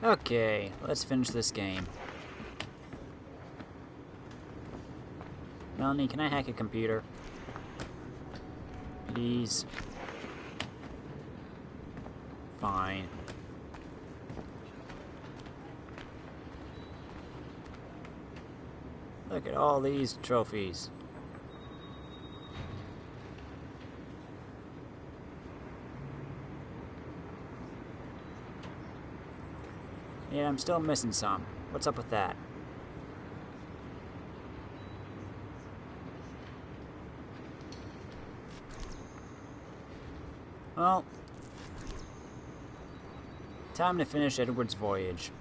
Okay, let's finish this game. Melanie, can I hack a computer? Please. Fine. Look at all these trophies. Yeah, I'm still missing some. What's up with that? Well, time to finish Edward's voyage.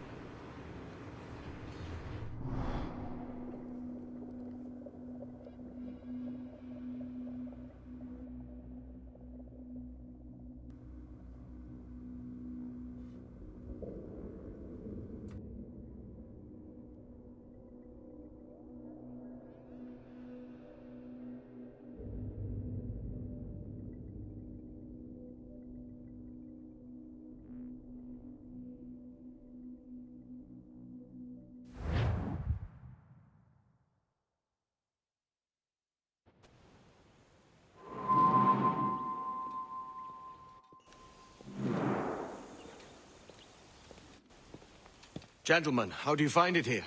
Gentlemen, how do you find it here?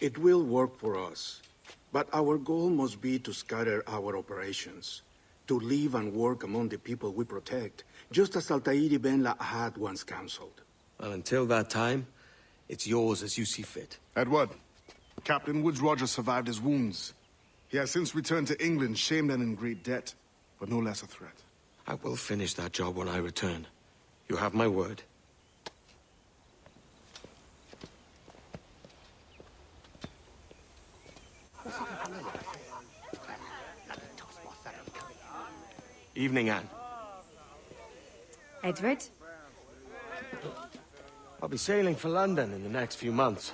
It will work for us. But our goal must be to scatter our operations. To live and work among the people we protect, just as Altair Ben Lahad once counseled. Well, until that time, it's yours as you see fit. Edward, Captain Woods Rogers survived his wounds. He has since returned to England, shamed and in great debt, but no less a threat. I will finish that job when I return. You have my word. Evening, Anne. Edward? I'll be sailing for London in the next few months.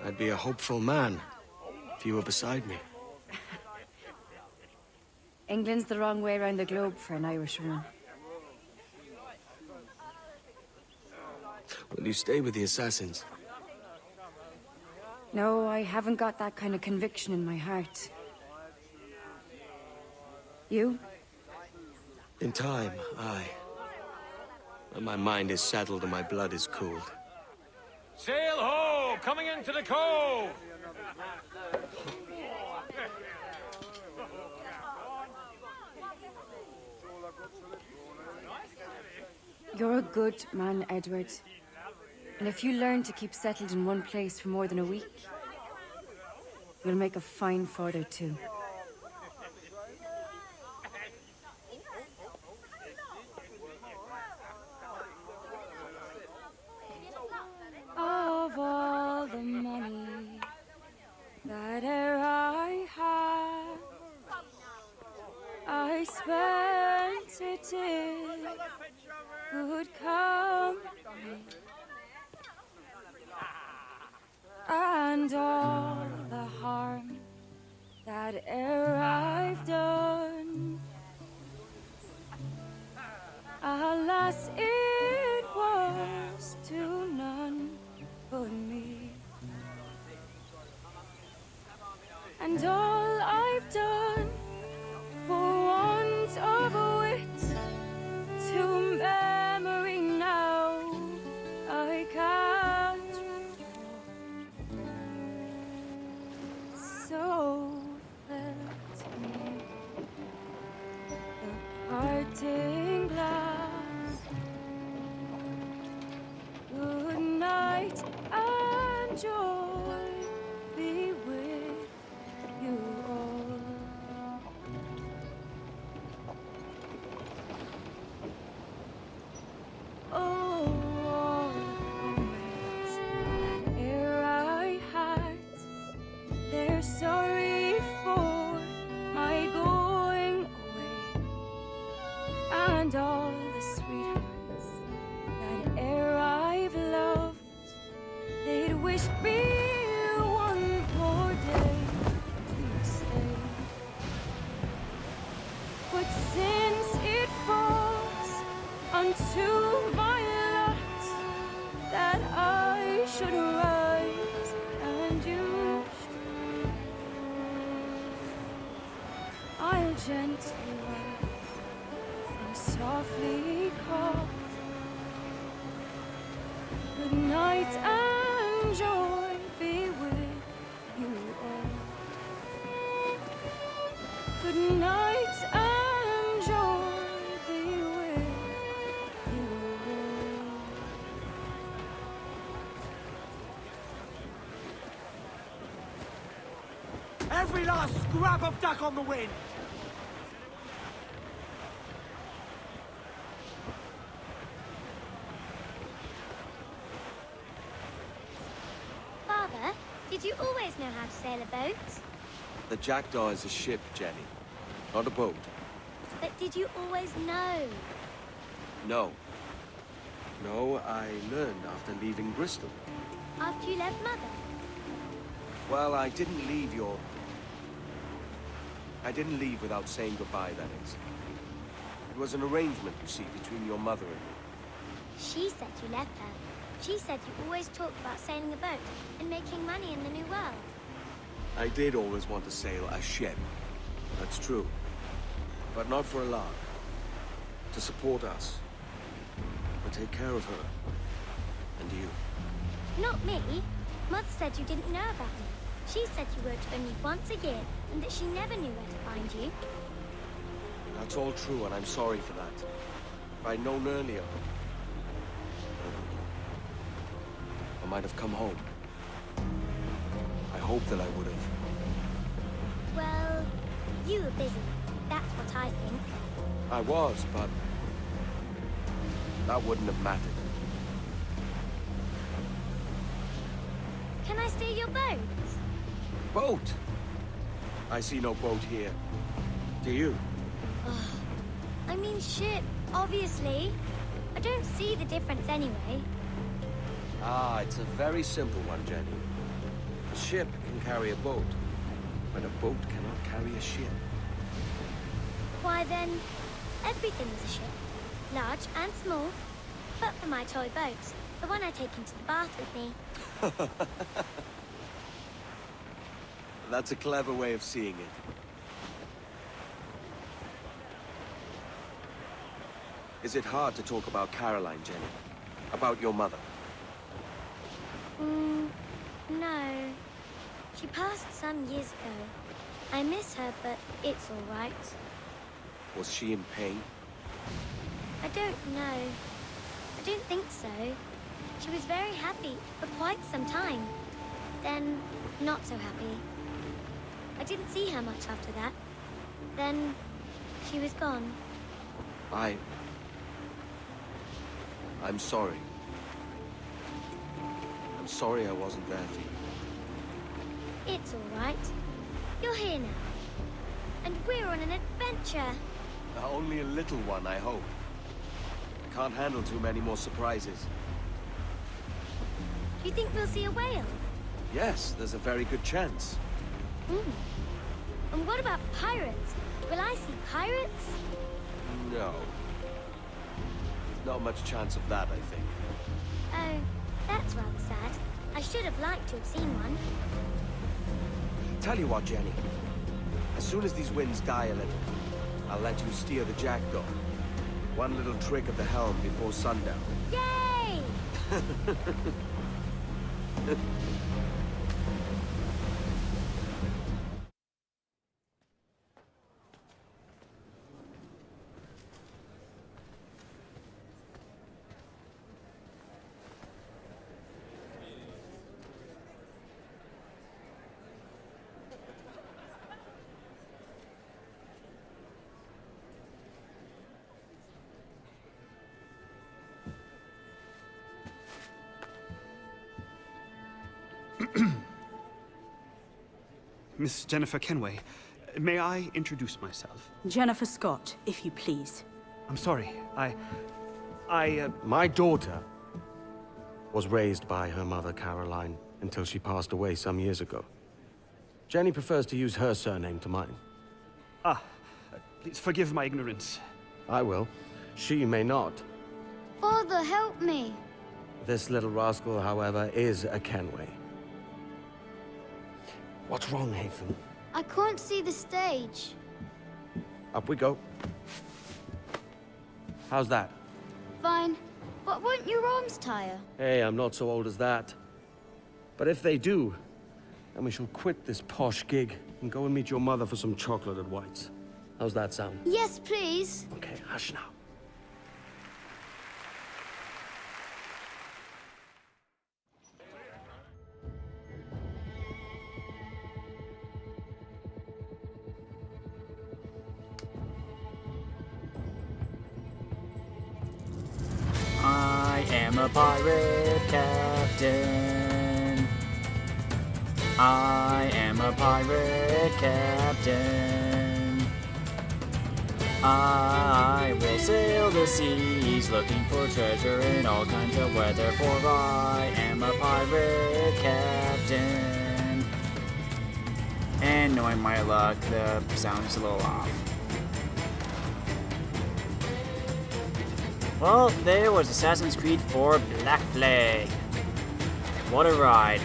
I'd be a hopeful man if you were beside me. England's the wrong way around the globe for an Irishwoman. Will you stay with the assassins? No, I haven't got that kind of conviction in my heart. You? In time, aye. When my mind is settled and my blood is cooled. Sail ho! Coming into the cove! You're a good man, Edward. And if you learn to keep settled in one place for more than a week, you'll make a fine father too. Of all the money that e'er I had, I spent it in good company, and all the harm that e'er I've done, alas, it was to none but me. And all I've done for want of a wit to memory now I can't recall. So felt me the parting glass. Good night and joy be with you all. Oh, all the comrades that e'er I had, they're sorry for my going away, and all the sweethearts that e'er I've loved, they'd wish me one more day to stay. But since it falls unto my lot gently rise and softly call. Good night and joy be with you all. Good night and joy be with you all. Every last scrap of duck on the wind! Father, did you always know how to sail a boat? The Jackdaw is a ship, Jenny. Not a boat. But did you always know? No. No, I learned after leaving Bristol. After you left Mother? Well, I didn't leave without saying goodbye, that is. It was an arrangement, you see, between your mother and me. She said you left her. She said you always talked about sailing a boat and making money in the New World. I did always want to sail a ship. That's true. But not for a lark. To support us. To take care of her. And you. Not me. Mother said you didn't know about me. She said you worked only once a year and that she never knew where to find you. That's all true, and I'm sorry for that. If I'd known earlier, I might have come home. I hope that I would have. Well, you were busy. That's what I think. I was, but that wouldn't have mattered. Can I steal your boat? Boat? I see no boat here. Do you? I mean ship, obviously. I don't see the difference anyway. Ah, it's a very simple one, Jenny. A ship can carry a boat, but a boat cannot carry a ship. Why then, everything is a ship. Large and small. But for my toy boat, the one I take into the bath with me. That's a clever way of seeing it. Is it hard to talk about Caroline, Jenny? About your mother? No. She passed some years ago. I miss her, but it's all right. Was she in pain? I don't know. I don't think so. She was very happy for quite some time. Then, not so happy. I didn't see her much after that. Then, she was gone. I'm sorry. I'm sorry I wasn't there for you. It's all right. You're here now. And we're on an adventure. Only a little one, I hope. Can't handle too many more surprises. Do you think we'll see a whale? Yes, there's a very good chance. And what about pirates? Will I see pirates? No. Not much chance of that, I think. Oh, that's rather sad. I should have liked to have seen one. Tell you what, Jenny. As soon as these winds die a little, I'll let you steer the Jackdaw. One little trick of the helm before sundown. Yay! Miss Jennifer Kenway, may I introduce myself? Jennifer Scott, if you please. I'm sorry, My daughter was raised by her mother, Caroline, until she passed away some years ago. Jenny prefers to use her surname to mine. Please forgive my ignorance. I will. She may not. Father, help me. This little rascal, however, is a Kenway. What's wrong, Hafen? I can't see the stage. Up we go. How's that? Fine. But won't your arms tire? Hey, I'm not so old as that. But if they do, then we shall quit this posh gig and go and meet your mother for some chocolate at White's. How's that sound? Yes, please. Okay, hush now. I am a pirate captain. I am a pirate captain. I will sail the seas looking for treasure in all kinds of weather, for I am a pirate captain. And knowing my luck, the sound's a little off. Well, there was Assassin's Creed 4 Black Flag. What a ride.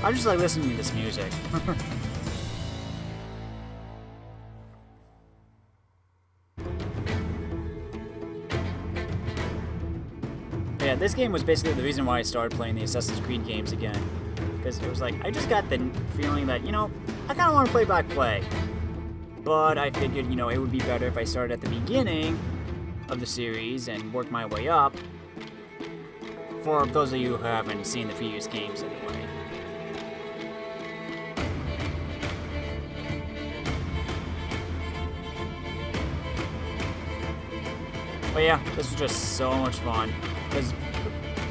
I just like listening to this music. Yeah, this game was basically the reason why I started playing the Assassin's Creed games again. Because it was like, I just got the feeling that, you know, I kind of want to play Black Flag. But I figured, you know, it would be better if I started at the beginning of the series and worked my way up. For those of you who haven't seen the previous games anyway. But yeah, this was just so much fun. Because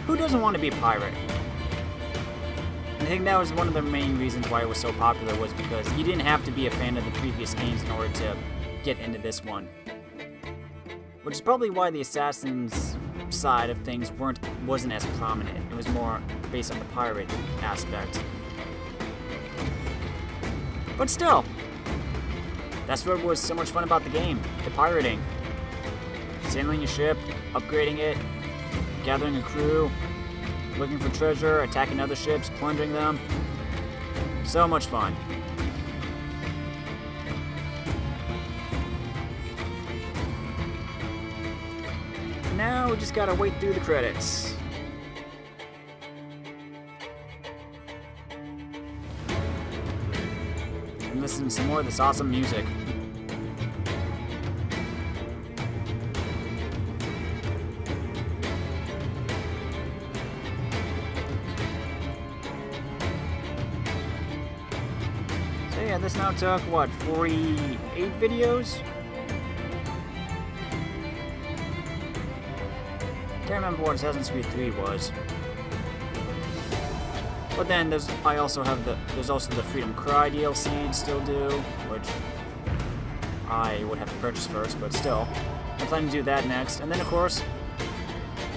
who doesn't want to be a pirate? And I think that was one of the main reasons why it was so popular, was because you didn't have to be a fan of the previous games in order to get into this one. Which is probably why the Assassin's side of things wasn't as prominent. It was more based on the pirate aspect. But still, that's what was so much fun about the game, the pirating. Sailing your ship, upgrading it, gathering a crew, looking for treasure, attacking other ships, plundering them. So much fun. Now we just gotta wait through the credits. And listen to some more of this awesome music. So yeah, this now took, what, 48 videos? Can't remember what Assassin's Creed 3 was. But then there's also the Freedom Cry DLC to still do, which I would have to purchase first, but still. I'm planning to do that next. And then of course,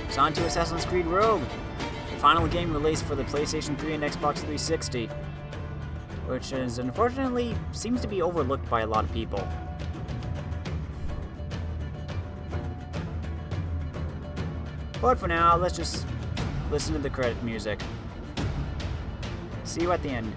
it's on to Assassin's Creed Rogue, the final game released for the PlayStation 3 and Xbox 360. Which is unfortunately seems to be overlooked by a lot of people. But for now, let's just listen to the credit music. See you at the end.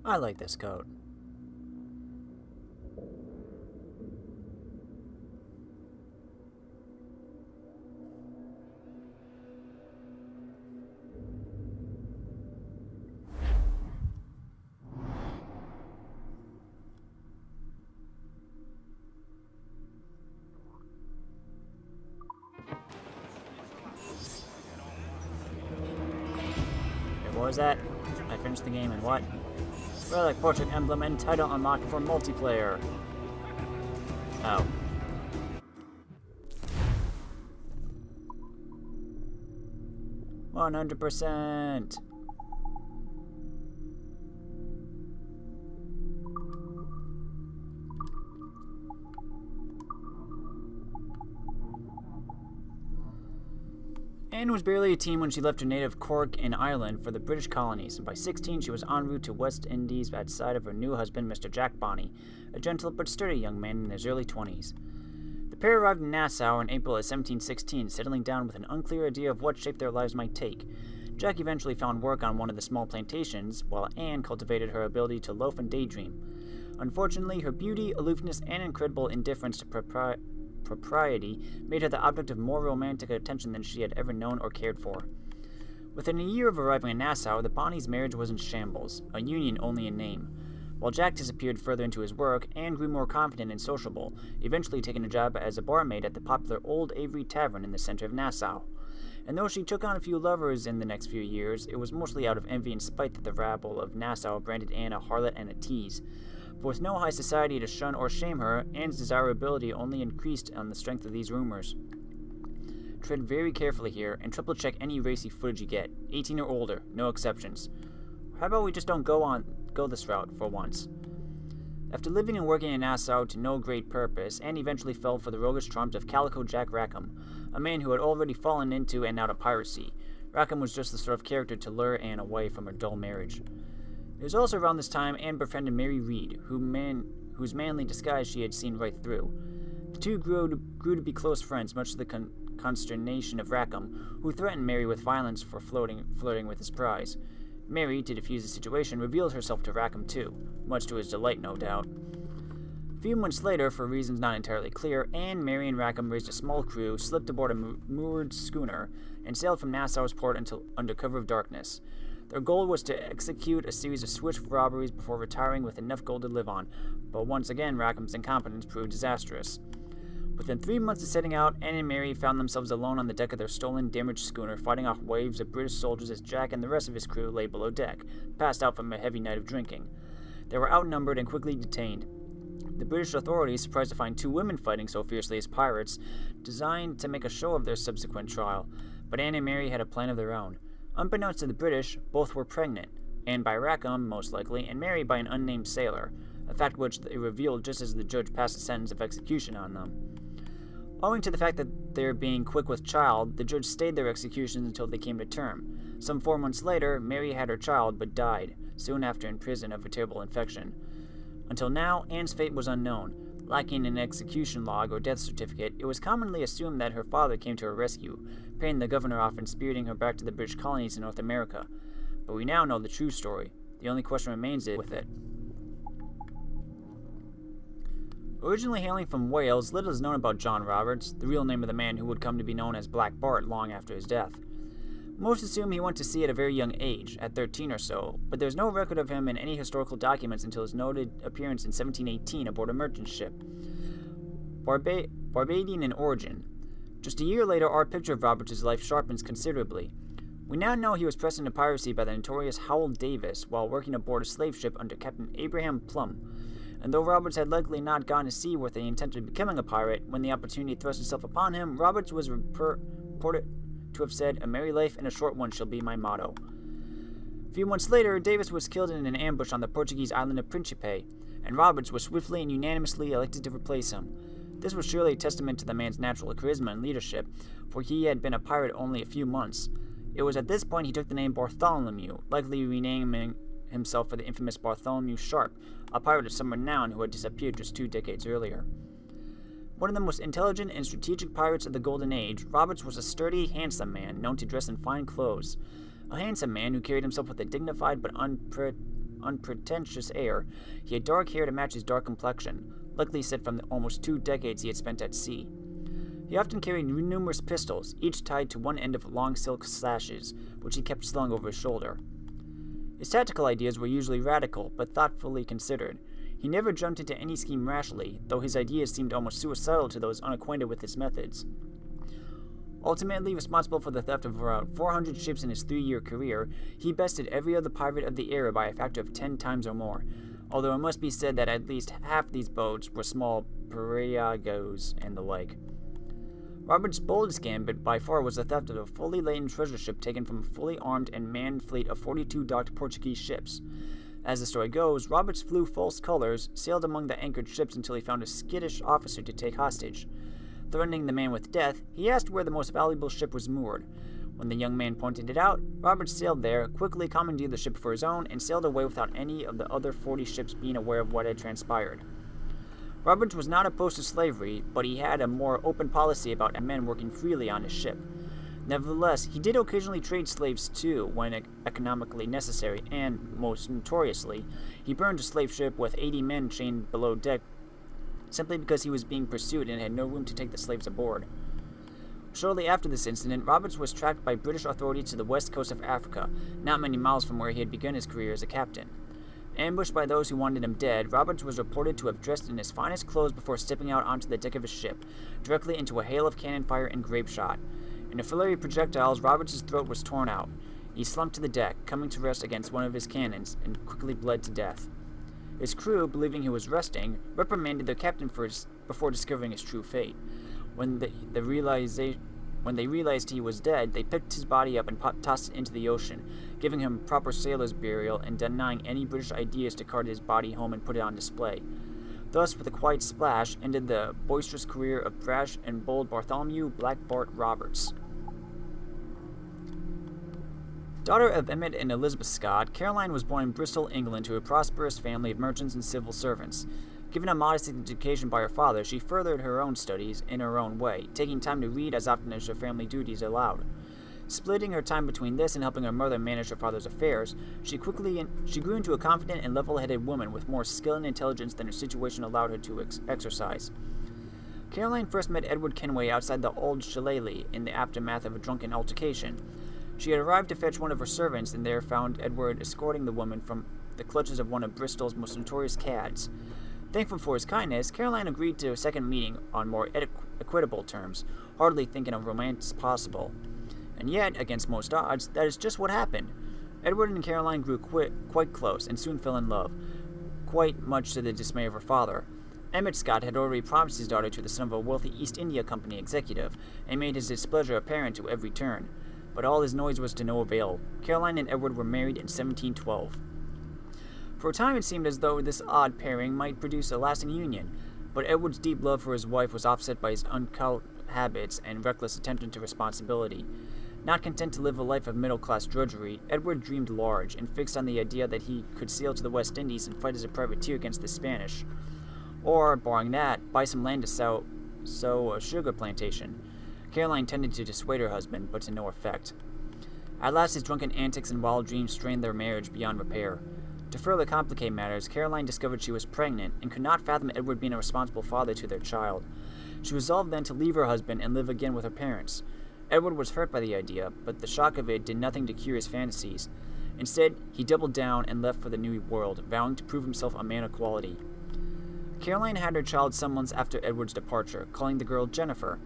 I like this coat. What was that? I finished the game and what? Relic, portrait, emblem, and title unlocked for multiplayer. Oh. $100%. Anne was barely a teen when she left her native Cork in Ireland for the British colonies, and by 16 she was en route to West Indies at sight of her new husband, Mr. Jack Bonney, a gentle but sturdy young man in his early 20s. The pair arrived in Nassau in April of 1716, settling down with an unclear idea of what shape their lives might take. Jack eventually found work on one of the small plantations, while Anne cultivated her ability to loaf and daydream. Unfortunately, her beauty, aloofness, and incredible indifference to propriety made her the object of more romantic attention than she had ever known or cared for. Within a year of arriving in Nassau, the Bonnies' marriage was in shambles, a union only in name. While Jack disappeared further into his work, Anne grew more confident and sociable, eventually taking a job as a barmaid at the popular Old Avery Tavern in the center of Nassau. And though she took on a few lovers in the next few years, it was mostly out of envy and spite that the rabble of Nassau branded Anne a harlot and a tease. But with no high society to shun or shame her, Anne's desirability only increased on the strength of these rumors. Tread very carefully here, and triple-check any racy footage you get. 18 or older, no exceptions. How about we just don't go this route for once? After living and working in Nassau to no great purpose, Anne eventually fell for the roguish charms of Calico Jack Rackham, a man who had already fallen into and out of piracy. Rackham was just the sort of character to lure Anne away from her dull marriage. It was also around this time Anne befriended Mary Reed, whose manly disguise she had seen right through. The two grew to be close friends, much to the consternation of Rackham, who threatened Mary with violence for flirting with his prize. Mary, to defuse the situation, revealed herself to Rackham too, much to his delight, no doubt. A few months later, for reasons not entirely clear, Anne, Mary, and Rackham raised a small crew, slipped aboard a moored schooner, and sailed from Nassau's port under cover of darkness. Their goal was to execute a series of swift robberies before retiring with enough gold to live on, but once again Rackham's incompetence proved disastrous. Within 3 months of setting out, Anne and Mary found themselves alone on the deck of their stolen, damaged schooner, fighting off waves of British soldiers as Jack and the rest of his crew lay below deck, passed out from a heavy night of drinking. They were outnumbered and quickly detained. The British authorities, surprised to find two women fighting so fiercely as pirates, designed to make a show of their subsequent trial, but Anne and Mary had a plan of their own. Unbeknownst to the British, both were pregnant, Anne by Rackham, most likely, and Mary by an unnamed sailor, a fact which they revealed just as the judge passed a sentence of execution on them. Owing to the fact that they were being quick with child, the judge stayed their executions until they came to term. Some 4 months later, Mary had her child, but died, soon after in prison of a terrible infection. Until now, Anne's fate was unknown. Lacking an execution log or death certificate, it was commonly assumed that her father came to her rescue, paying the governor off and spiriting her back to the British colonies in North America. But we now know the true story. The only question remains with it. Originally hailing from Wales, little is known about John Roberts, the real name of the man who would come to be known as Black Bart long after his death. Most assume he went to sea at a very young age, at 13 or so, but there's no record of him in any historical documents until his noted appearance in 1718 aboard a merchant ship. Barbadian in origin. Just a year later, our picture of Roberts' life sharpens considerably. We now know he was pressed into piracy by the notorious Howell Davis while working aboard a slave ship under Captain Abraham Plum. And though Roberts had likely not gone to sea with the intent of becoming a pirate, when the opportunity thrust itself upon him, Roberts was reported to have said, "A merry life and a short one shall be my motto." A few months later, Davis was killed in an ambush on the Portuguese island of Principe, and Roberts was swiftly and unanimously elected to replace him. This was surely a testament to the man's natural charisma and leadership, for he had been a pirate only a few months. It was at this point he took the name Bartholomew, likely renaming himself for the infamous Bartholomew Sharp, a pirate of some renown who had disappeared just 2 decades earlier. One of the most intelligent and strategic pirates of the Golden Age, Roberts was a sturdy, handsome man known to dress in fine clothes. A handsome man who carried himself with a dignified but unpretentious air. He had dark hair to match his dark complexion, likely set from the almost 2 decades he had spent at sea. He often carried numerous pistols, each tied to one end of long silk sashes, which he kept slung over his shoulder. His tactical ideas were usually radical, but thoughtfully considered. He never jumped into any scheme rashly, though his ideas seemed almost suicidal to those unacquainted with his methods. Ultimately responsible for the theft of around 400 ships in his 3-year career, he bested every other pirate of the era by a factor of 10 times or more, although it must be said that at least half these boats were small periagos and the like. Robert's boldest gambit by far was the theft of a fully laden treasure ship taken from a fully armed and manned fleet of 42 docked Portuguese ships. As the story goes, Roberts flew false colors, sailed among the anchored ships until he found a skittish officer to take hostage. Threatening the man with death, he asked where the most valuable ship was moored. When the young man pointed it out, Roberts sailed there, quickly commandeered the ship for his own, and sailed away without any of the other 40 ships being aware of what had transpired. Roberts was not opposed to slavery, but he had a more open policy about men working freely on his ship. Nevertheless, he did occasionally trade slaves too, when economically necessary, and, most notoriously, he burned a slave ship with 80 men chained below deck simply because he was being pursued and had no room to take the slaves aboard. Shortly after this incident, Roberts was tracked by British authorities to the west coast of Africa, not many miles from where he had begun his career as a captain. Ambushed by those who wanted him dead, Roberts was reported to have dressed in his finest clothes before stepping out onto the deck of his ship, directly into a hail of cannon fire and grape shot. In a flurry of projectiles, Roberts' throat was torn out. He slumped to the deck, coming to rest against one of his cannons, and quickly bled to death. His crew, believing he was resting, reprimanded their captain before discovering his true fate. When they realized he was dead, they picked his body up and tossed it into the ocean, giving him proper sailor's burial and denying any British ideas to cart his body home and put it on display. Thus, with a quiet splash, ended the boisterous career of brash and bold Bartholomew Black Bart Roberts. Daughter of Emmett and Elizabeth Scott, Caroline was born in Bristol, England, to a prosperous family of merchants and civil servants. Given a modest education by her father, she furthered her own studies in her own way, taking time to read as often as her family duties allowed. Splitting her time between this and helping her mother manage her father's affairs, she grew into a confident and level-headed woman with more skill and intelligence than her situation allowed her to exercise. Caroline first met Edward Kenway outside the Old Shillelagh in the aftermath of a drunken altercation. She had arrived to fetch one of her servants and there found Edward escorting the woman from the clutches of one of Bristol's most notorious cads. Thankful for his kindness, Caroline agreed to a second meeting on more equitable terms, hardly thinking of romance possible. And yet, against most odds, that is just what happened. Edward and Caroline grew quite close and soon fell in love, quite much to the dismay of her father. Emmett Scott had already promised his daughter to the son of a wealthy East India Company executive, and made his displeasure apparent to every turn. But all his noise was to no avail. Caroline and Edward were married in 1712. For a time it seemed as though this odd pairing might produce a lasting union, but Edward's deep love for his wife was offset by his uncouth habits and reckless attention to responsibility. Not content to live a life of middle-class drudgery, Edward dreamed large and fixed on the idea that he could sail to the West Indies and fight as a privateer against the Spanish. Or, barring that, buy some land to sow a sugar plantation. Caroline tended to dissuade her husband, but to no effect. At last his drunken antics and wild dreams strained their marriage beyond repair. To further complicate matters, Caroline discovered she was pregnant and could not fathom Edward being a responsible father to their child. She resolved then to leave her husband and live again with her parents. Edward was hurt by the idea, but the shock of it did nothing to cure his fantasies. Instead, he doubled down and left for the New World, vowing to prove himself a man of quality. Caroline had her child some months after Edward's departure, calling the girl Jennifer.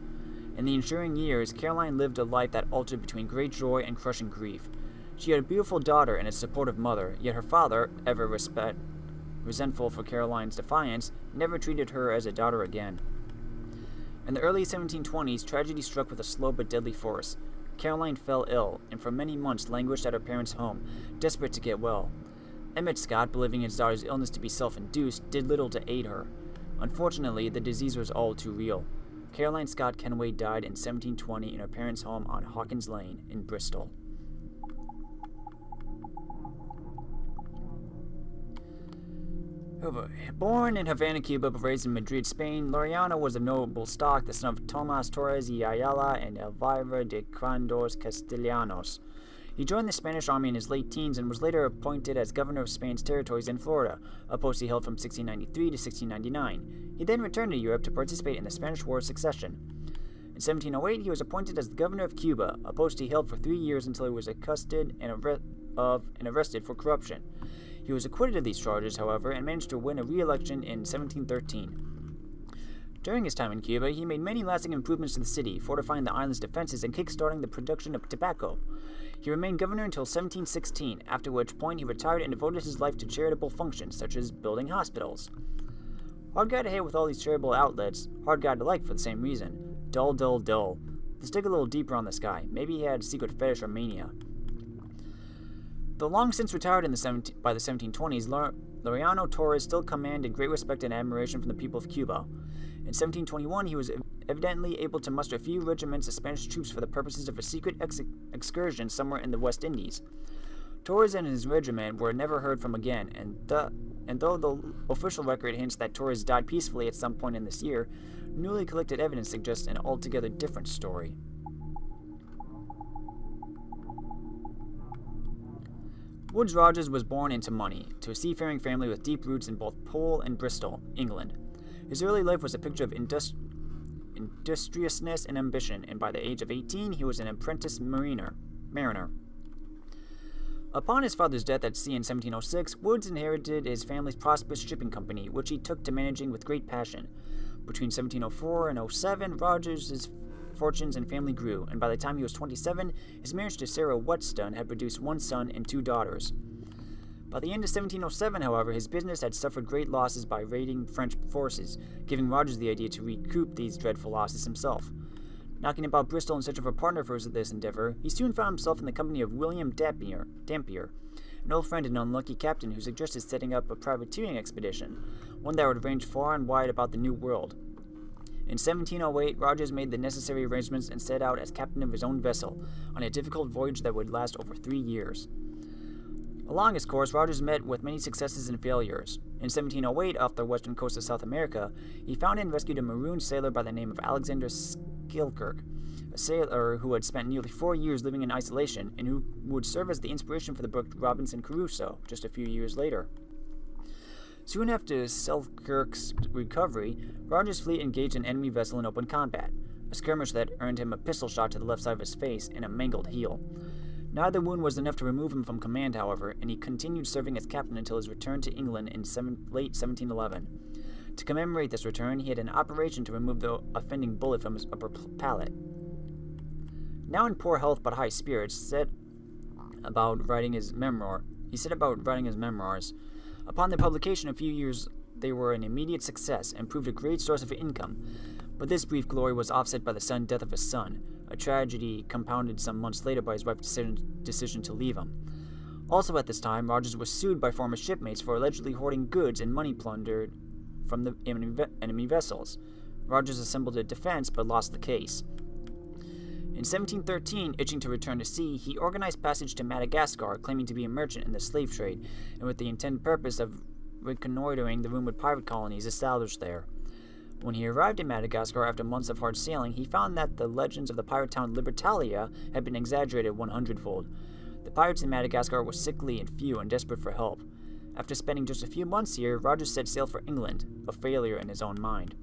In the ensuing years, Caroline lived a life that altered between great joy and crushing grief. She had a beautiful daughter and a supportive mother, yet her father, ever resentful for Caroline's defiance, never treated her as a daughter again. In the early 1720s, tragedy struck with a slow but deadly force. Caroline fell ill, and for many months languished at her parents' home, desperate to get well. Emmett Scott, believing his daughter's illness to be self-induced, did little to aid her. Unfortunately, the disease was all too real. Caroline Scott Kenway died in 1720 in her parents' home on Hawkins Lane in Bristol. Born in Havana, Cuba, but raised in Madrid, Spain, Laureano was of noble stock, the son of Tomas Torres y Ayala and Elvira de Crandos Castellanos. He joined the Spanish army in his late teens and was later appointed as governor of Spain's territories in Florida, a post he held from 1693 to 1699. He then returned to Europe to participate in the Spanish War of Succession. In 1708, he was appointed as the governor of Cuba, a post he held for 3 years until he was accosted and arrested for corruption. He was acquitted of these charges, however, and managed to win a re-election in 1713. During his time in Cuba, he made many lasting improvements to the city, fortifying the island's defenses and kick-starting the production of tobacco. He remained governor until 1716, after which point he retired and devoted his life to charitable functions, such as building hospitals. Hard guy to hate with all these charitable outlets, hard guy to like for the same reason. Dull, dull, dull. Let's dig a little deeper on this guy. Maybe he had a secret fetish or mania. Though long since retired by the 1720s, Laureano Torres still commanded great respect and admiration from the people of Cuba. In 1721, he was evidently able to muster a few regiments of Spanish troops for the purposes of a secret excursion somewhere in the West Indies. Torres and his regiment were never heard from again, and though the official record hints that Torres died peacefully at some point in this year, newly collected evidence suggests an altogether different story. Woodes Rogers was born into money, to a seafaring family with deep roots in both Poole and Bristol, England. His early life was a picture of industriousness and ambition, and by the age of 18, he was an apprentice mariner. Upon his father's death at sea in 1706, Woodes inherited his family's prosperous shipping company, which he took to managing with great passion. Between 1704 and 07, Rogers' fortunes and family grew, and by the time he was 27, his marriage to Sarah Whetstone had produced 1 son and 2 daughters. By the end of 1707, however, his business had suffered great losses by raiding French forces, giving Rogers the idea to recoup these dreadful losses himself. Knocking about Bristol in search of a partner for this endeavor, he soon found himself in the company of William Dampier, an old friend and unlucky captain who suggested setting up a privateering expedition, one that would range far and wide about the New World. In 1708, Rogers made the necessary arrangements and set out as captain of his own vessel, on a difficult voyage that would last over 3 years. Along his course, Rogers met with many successes and failures. In 1708, off the western coast of South America, he found and rescued a marooned sailor by the name of Alexander Skilkirk, a sailor who had spent nearly 4 years living in isolation and who would serve as the inspiration for the book Robinson Crusoe just a few years later. Soon after Selkirk's recovery, Rogers' fleet engaged an enemy vessel in open combat, a skirmish that earned him a pistol shot to the left side of his face and a mangled heel. Neither wound was enough to remove him from command, however, and he continued serving as captain until his return to England in late 1711. To commemorate this return, he had an operation to remove the offending bullet from his upper palate. Now in poor health but high spirits, he set about writing his memoirs. Upon their publication a few years, they were an immediate success and proved a great source of income, but this brief glory was offset by the sudden death of his son, a tragedy compounded some months later by his wife's decision to leave him. Also at this time, Rogers was sued by former shipmates for allegedly hoarding goods and money plundered from the enemy vessels. Rogers assembled a defense but lost the case. In 1713, itching to return to sea, he organized passage to Madagascar, claiming to be a merchant in the slave trade, and with the intended purpose of reconnoitering the rumored pirate colonies established there. When he arrived in Madagascar after months of hard sailing, he found that the legends of the pirate town Libertalia had been exaggerated 100-fold. The pirates in Madagascar were sickly and few and desperate for help. After spending just a few months here, Rogers set sail for England, a failure in his own mind.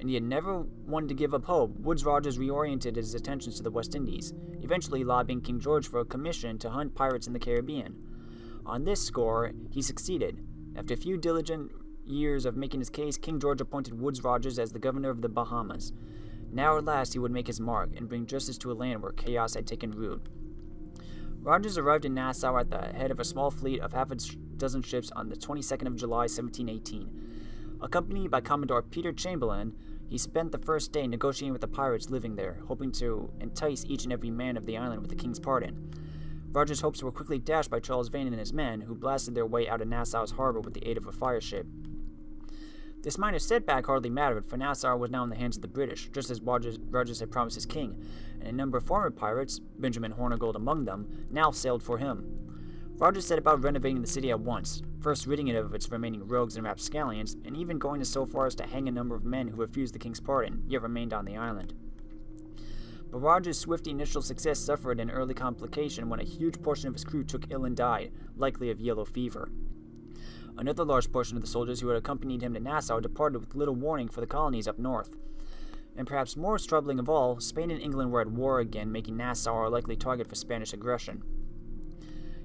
And he had never wanted to give up hope. Woodes Rogers reoriented his attentions to the West Indies, eventually lobbying King George for a commission to hunt pirates in the Caribbean. On this score, he succeeded. After a few diligent years of making his case, King George appointed Woodes Rogers as the governor of the Bahamas. Now at last he would make his mark and bring justice to a land where chaos had taken root. Rogers arrived in Nassau at the head of a small fleet of half a dozen ships on the 22nd of July, 1718. Accompanied by Commodore Peter Chamberlain, he spent the first day negotiating with the pirates living there, hoping to entice each and every man of the island with the king's pardon. Rogers' hopes were quickly dashed by Charles Vane and his men, who blasted their way out of Nassau's harbor with the aid of a fire ship. This minor setback hardly mattered, for Nassau was now in the hands of the British, just as Rogers had promised his king, and a number of former pirates, Benjamin Hornigold among them, now sailed for him. Rogers set about renovating the city at once, first ridding it of its remaining rogues and rapscallions, and even going so far as to hang a number of men who refused the king's pardon, yet remained on the island. But Rogers' swift initial success suffered an early complication when a huge portion of his crew took ill and died, likely of yellow fever. Another large portion of the soldiers who had accompanied him to Nassau departed with little warning for the colonies up north. And perhaps more troubling of all, Spain and England were at war again, making Nassau a likely target for Spanish aggression.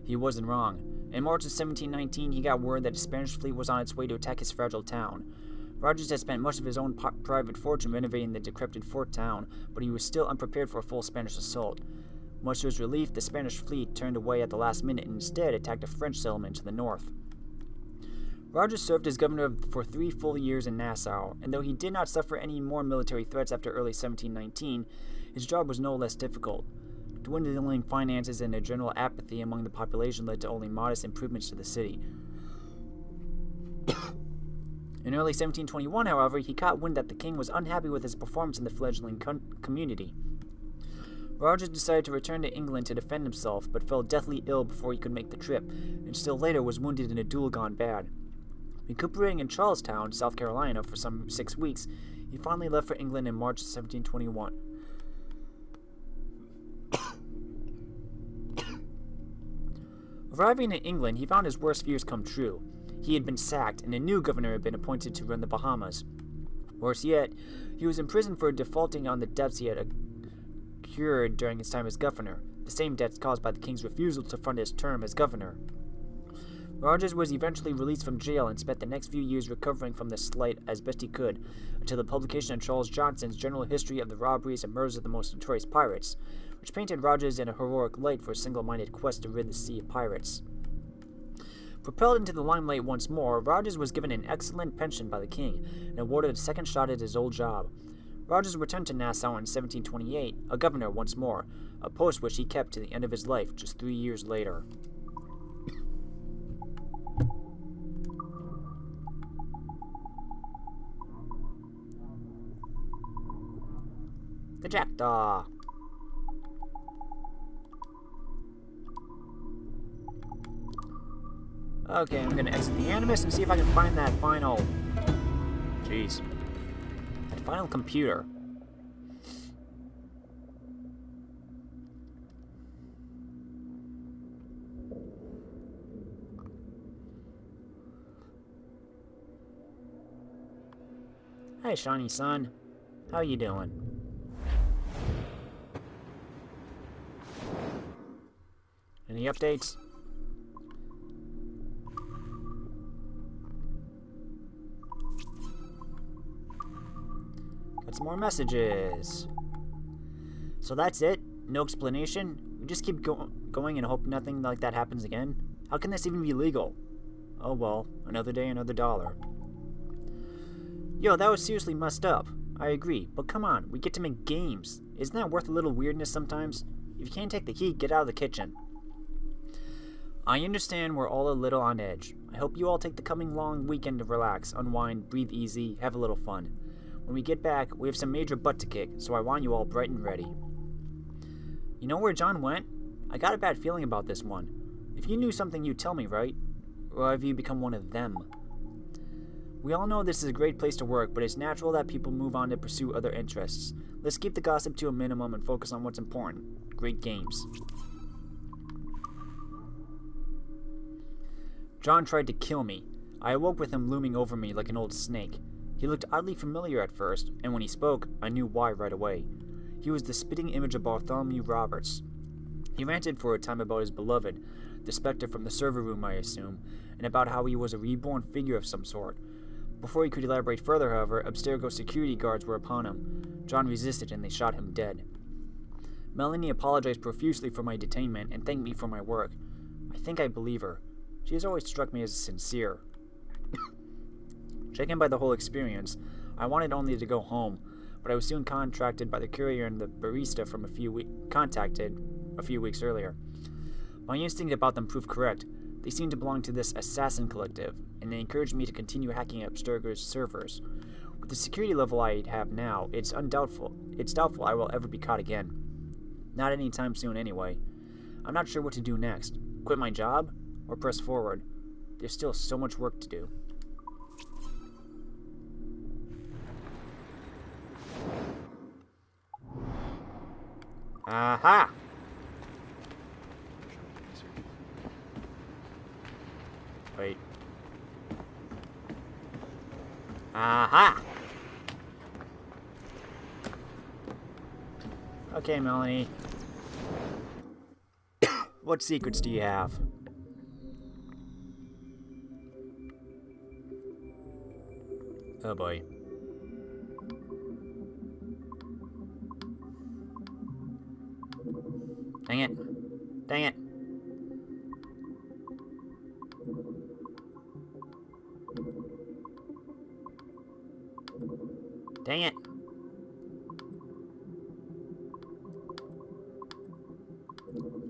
He wasn't wrong. In March of 1719, he got word that a Spanish fleet was on its way to attack his fragile town. Rogers had spent much of his own private fortune renovating the decrepit fort town, but he was still unprepared for a full Spanish assault. Much to his relief, the Spanish fleet turned away at the last minute and instead attacked a French settlement to the north. Rogers served as governor for 3 full years in Nassau, and though he did not suffer any more military threats after early 1719, his job was no less difficult. Dwindling finances and a general apathy among the population led to only modest improvements to the city. In early 1721, however, he caught wind that the king was unhappy with his performance in the fledgling community. Rogers decided to return to England to defend himself, but fell deathly ill before he could make the trip, and still later was wounded in a duel gone bad. Recuperating in Charlestown, South Carolina, for some 6 weeks, he finally left for England in March 1721. Arriving in England, he found his worst fears come true. He had been sacked, and a new governor had been appointed to run the Bahamas. Worse yet, he was imprisoned for defaulting on the debts he had incurred during his time as governor, the same debts caused by the king's refusal to fund his term as governor. Rogers was eventually released from jail and spent the next few years recovering from this slight as best he could, until the publication of Charles Johnson's General History of the Robberies and Murders of the Most Notorious Pirates, which painted Rogers in a heroic light for a single-minded quest to rid the sea of pirates. Propelled into the limelight once more, Rogers was given an excellent pension by the king and awarded a second shot at his old job. Rogers returned to Nassau in 1728, a governor once more, a post which he kept to the end of his life just 3 years later. The Jackdaw. Okay, I'm gonna exit the Animus and see if I can find that final... Jeez. That final computer. Hey, Shiny Sun. How you doing? Any updates? Got some more messages. So that's it? No explanation? We just keep going and hope nothing like that happens again? How can this even be legal? Oh well, another day, another dollar. Yo, that was seriously messed up. I agree, but come on, we get to make games. Isn't that worth a little weirdness sometimes? If you can't take the heat, get out of the kitchen. I understand we're all a little on edge. I hope you all take the coming long weekend to relax, unwind, breathe easy, have a little fun. When we get back, we have some major butt to kick, so I want you all bright and ready. You know where John went? I got a bad feeling about this one. If you knew something, you'd tell me, right? Or have you become one of them? We all know this is a great place to work, but it's natural that people move on to pursue other interests. Let's keep the gossip to a minimum and focus on what's important. Great games. John tried to kill me. I awoke with him looming over me like an old snake. He looked oddly familiar at first, and when he spoke, I knew why right away. He was the spitting image of Bartholomew Roberts. He ranted for a time about his beloved, the specter from the server room, I assume, and about how he was a reborn figure of some sort. Before he could elaborate further, however, Abstergo security guards were upon him. John resisted, and they shot him dead. Melanie apologized profusely for my detainment and thanked me for my work. I think I believe her. She has always struck me as sincere. Shaken by the whole experience, I wanted only to go home, but I was soon contacted by the courier and the barista from contacted a few weeks earlier. My instinct about them proved correct. They seemed to belong to this assassin collective, and they encouraged me to continue hacking Abstergo's servers. With the security level I have now, it's doubtful I will ever be caught again. Not anytime soon anyway. I'm not sure what to do next. Quit my job? Or press forward? There's still so much work to do. Aha! Wait. Aha! Okay, Melanie. What secrets do you have? Oh boy. Dang it. Dang it. Dang it.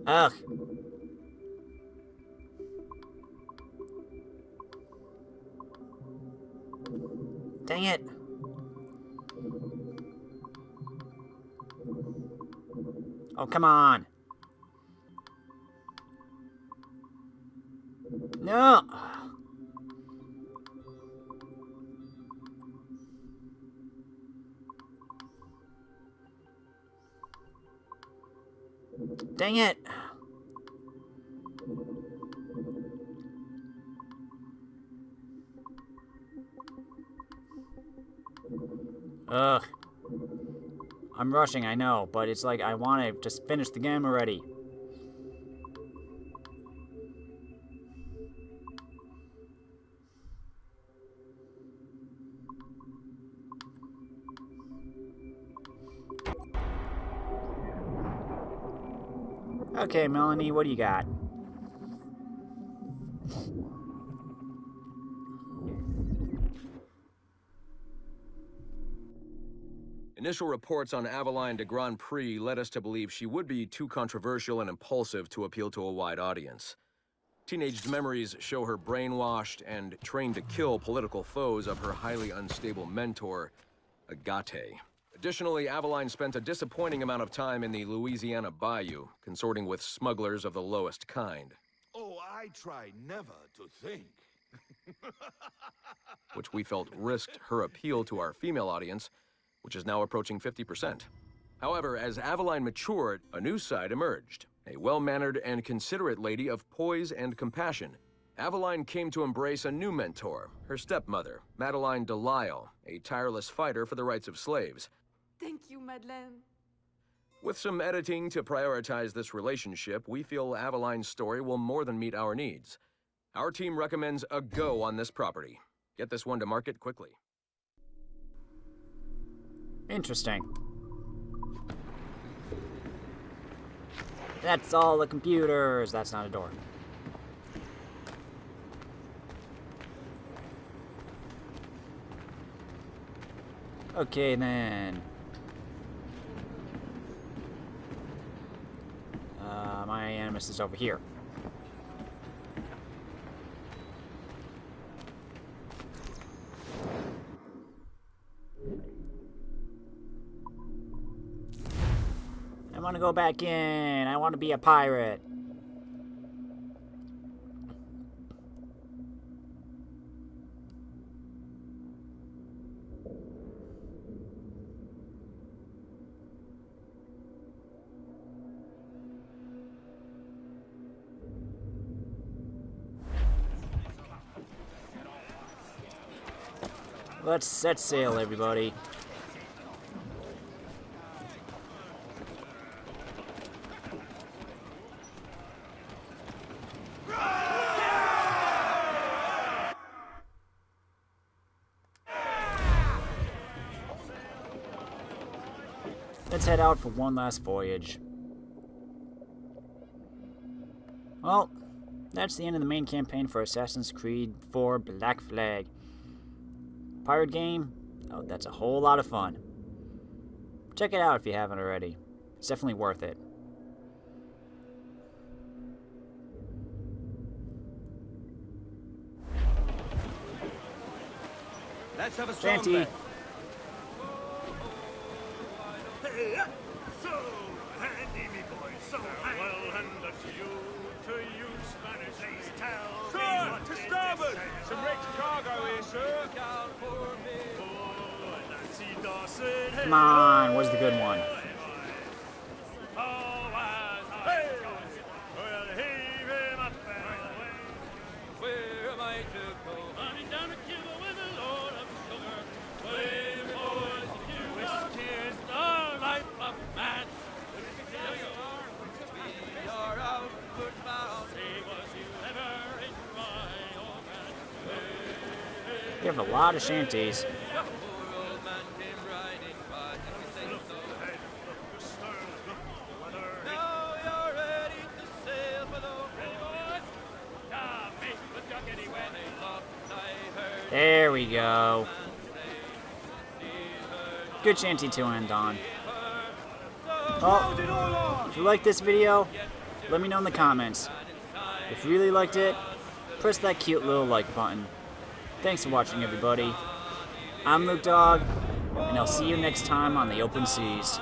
Ugh. Dang it. Oh, come on. No. Dang it. Ugh. I'm rushing, I know, but it's like I want to just finish the game already. Okay, Melanie, what do you got? Initial reports on Aveline de Grand Prix led us to believe she would be too controversial and impulsive to appeal to a wide audience. Teenage memories show her brainwashed and trained to kill political foes of her highly unstable mentor, Agate. Additionally, Aveline spent a disappointing amount of time in the Louisiana Bayou, consorting with smugglers of the lowest kind. Oh, I try never to think. Which we felt risked her appeal to our female audience, which is now approaching 50%. However, as Aveline matured, a new side emerged. A well-mannered and considerate lady of poise and compassion. Aveline came to embrace a new mentor, her stepmother, Madeline Delisle, a tireless fighter for the rights of slaves. Thank you, Madeleine. With some editing to prioritize this relationship, we feel Aveline's story will more than meet our needs. Our team recommends a go on this property. Get this one to market quickly. Interesting. That's all the computers. That's not a door. Okay, then. My animus is over here. I want to go back in. I want to be a pirate. Let's set sail, everybody. Let's head out for one last voyage. Well, that's the end of the main campaign for Assassin's Creed 4 Black Flag. Pirate game? Oh, that's a whole lot of fun. Check it out if you haven't already. It's definitely worth it. Let's have a song Shanty. then. Hey, so handy, me boy, so handy. Well, hand it to you Spanish. Please tell me what to did starboard! they say? Some wrecked cargo here, sir. Come on, where's the good one? We have a lot of shanties. There we go. Good shanty to end on. Well, if you like this video, let me know in the comments. If you really liked it, press that cute little like button. Thanks for watching, everybody. I'm Luke Dog, and I'll see you next time on the open seas.